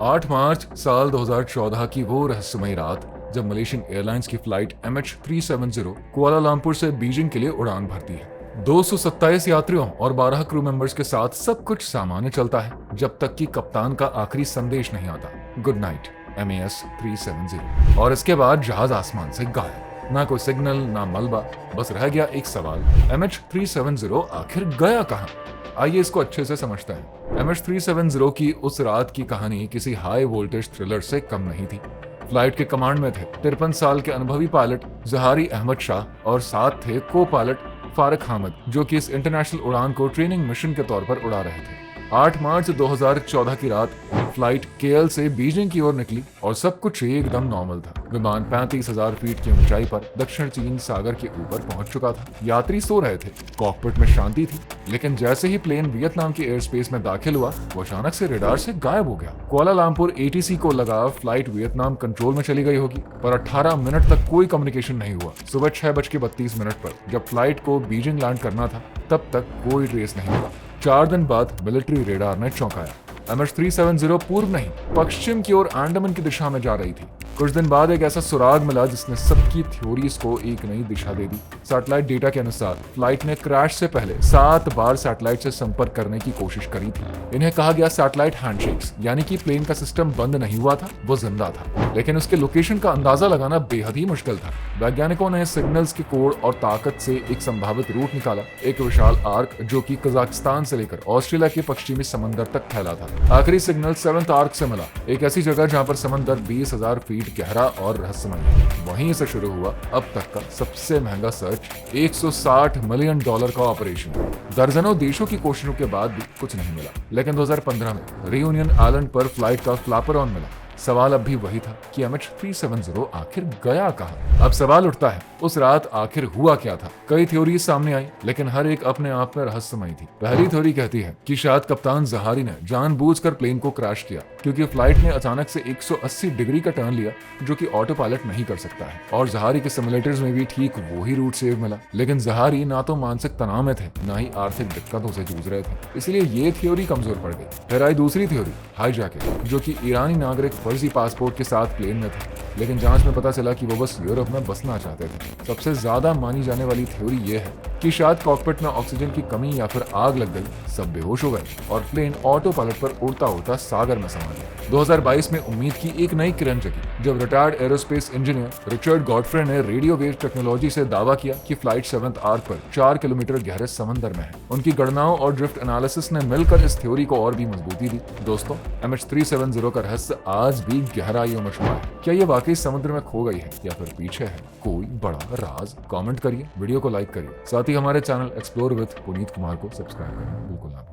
8 मार्च साल 2014 की वो रहस्यमयी रात जब मलेशियन एयरलाइंस की फ्लाइट MH370 कुआलालंपुर से बीजिंग के लिए उड़ान भरती है। 227 यात्रियों और 12 क्रू मेंबर्स के साथ सब कुछ सामान्य चलता है जब तक कि कप्तान का आखिरी संदेश नहीं आता, गुड नाइट MAS 370। और इसके बाद जहाज आसमान से गायब। ना कोई सिग्नल, ना मलबा, बस रह गया एक सवाल, MH370 आखिर गया कहां? आइए इसको अच्छे से समझते हैं। MH370 की उस रात की कहानी किसी हाई वोल्टेज थ्रिलर से कम नहीं थी। फ्लाइट के कमांड में थे 53 साल के अनुभवी पायलट जहारी अहमद शाह और साथ थे को पायलट फारिक हामिद, जो कि इस इंटरनेशनल उड़ान को ट्रेनिंग मिशन के तौर पर उड़ा रहे थे। 8 मार्च 2014 की रात फ्लाइट KL से बीजिंग की ओर निकली और सब कुछ एकदम नॉर्मल था। विमान 35,000 फीट की ऊंचाई पर दक्षिण चीन सागर के ऊपर पहुंच चुका था। यात्री सो रहे थे, कॉकपिट में शांति थी, लेकिन जैसे ही प्लेन वियतनाम की एयर स्पेस में दाखिल हुआ, वो अचानक से रडार से गायब हो गया। कुआलालंपुर ATC को लगा फ्लाइट वियतनाम कंट्रोल में चली गई होगी, पर 18 मिनट तक कोई कम्युनिकेशन नहीं हुआ। सुबह 6:32 पर जब फ्लाइट को बीजिंग लैंड करना था, तब तक कोई ट्रेस नहीं मिला। 4 दिन बाद मिलिट्री रेडार ने चौंकाया। MH370 पूर्व नहीं, पश्चिम की ओर अंडमान की दिशा में जा रही थी। कुछ दिन बाद एक ऐसा सुराग मिला जिसने सबकी थ्योरीज को एक नई दिशा दे दी। सैटेलाइट डेटा के अनुसार फ्लाइट ने क्रैश से पहले 7 बार सैटेलाइट से संपर्क करने की कोशिश करी थी। इन्हें कहा गया सैटेलाइट हैंडशेक्स, यानी कि प्लेन का सिस्टम बंद नहीं हुआ था, वो जिंदा था, लेकिन उसके लोकेशन का अंदाजा लगाना बेहद ही मुश्किल था। वैज्ञानिकों ने सिग्नल्स के कोड और ताकत से एक संभावित रूट निकाला, एक विशाल आर्क जो कि कजाकिस्तान से लेकर ऑस्ट्रेलिया के पश्चिमी समंदर तक फैला था। आखिरी सिग्नल 7th आर्क से मिला, एक ऐसी जगह जहां पर समंदर 20,000 फीट गहरा और रहस्यमय है। वहीं से शुरू हुआ अब तक का सबसे महंगा सर्च, $160 मिलियन का ऑपरेशन। दर्जनों देशों की कोशिशों के बाद भी कुछ नहीं मिला, लेकिन 2015 में रियूनियन आइलैंड पर फ्लाइट का फ्लैपर-ऑन मिला। सवाल अब भी वही था कि MH370 आखिर गया कहां? अब सवाल उठता है, उस रात आखिर हुआ क्या था? कई थ्योरीज सामने आई, लेकिन हर एक अपने आप में रहस्यमय थी। पहली थ्योरी कहती है कि शायद कप्तान जहारी ने जानबूझकर प्लेन को क्रैश किया, क्योंकि फ्लाइट ने अचानक से 180 डिग्री का टर्न लिया, जो कि ऑटो पायलट नहीं कर सकता है। और जहारी के सिमुलेटर्स में भी ठीक वही रूट सेव मिला, लेकिन जहारी ना तो मानसिक तनाव में थे, ना ही आर्थिक दिक्कतों से जूझ रहे थे, इसलिए ये थ्योरी कमजोर पड़ गई। फिर आई दूसरी थ्योरी, हाईजैकिंग, जो कि ईरानी नागरिक फर्जी पासपोर्ट के साथ प्लेन में थे, लेकिन जांच में पता चला कि वो बस यूरोप में बसना चाहते थे। सबसे ज्यादा मानी जाने वाली थ्योरी ये है कि शायद कॉकपिट में ऑक्सीजन की कमी या फिर आग लग गई, सब बेहोश हो गए और प्लेन ऑटो पायलट पर उड़ता उड़ता सागर में समा गया। 2022 में उम्मीद की एक नई किरण जगी जब retired aerospace engineer Richard Godfrey ने रेडियो वेव टेक्नोलॉजी से दावा किया कि फ्लाइट 7th आर्क पर 4 किलोमीटर गहरे समंदर में है। उनकी गणनाओं और ड्रिफ्ट एनालिसिस ने मिलकर इस थ्योरी को और भी मजबूती दी। दोस्तों, MH370 का रहस्य आज भी गहराइयों में छुपा है। क्या ये वाकई समुद्र में खो गई है या फिर पीछे है कोई बड़ा राज? कमेंट करिए, वीडियो को लाइक करिए, साथ ही हमारे channel explore with Puneet Kumar को सब्सक्राइब करें बिल्कुल ना।